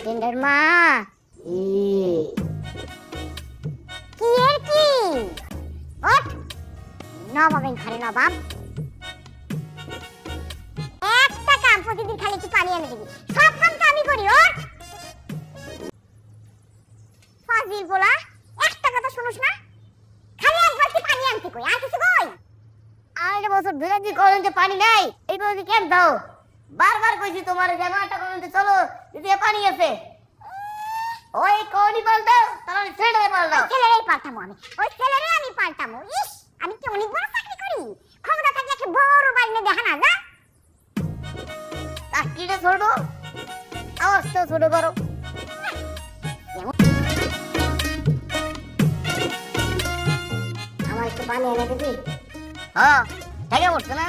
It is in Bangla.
টেন্ডার মা ই কি এর কি ওঠ নবাবেন খালি নবাব একটা কাম প্রতিদিন খালি একটু পানি এনে দিবি সব কাম তো আমি করি ওঠ ফাজিল বলা একটা কথা শুনোস না খালি একবার কি পানি আনতে কই আর কিছু কই আরে বছর ধরে দি কলেজে পানি নাই এই তো কেন দাও বারবার কইছি তোমার জামাটা কলেজে চলো দিদি পানি আছে ওই কোনি পাল্টাও তাহলে ছেলেরে পাল্টাও ছেলেরেই পাল্টামো আমি ওই ছেলেরে আমি পাল্টামো ইস আমি কি অনেক বড় চাকরি করি ক্ষমতা থাকলে একটা বড় বাড়ি নিয়ে দেখা না যা চাকরিটা ছোট আওয়াজ তো ছোট করো আমার একটু পানি এনে দিবি হ্যাঁ ঠেকে পড়ছে না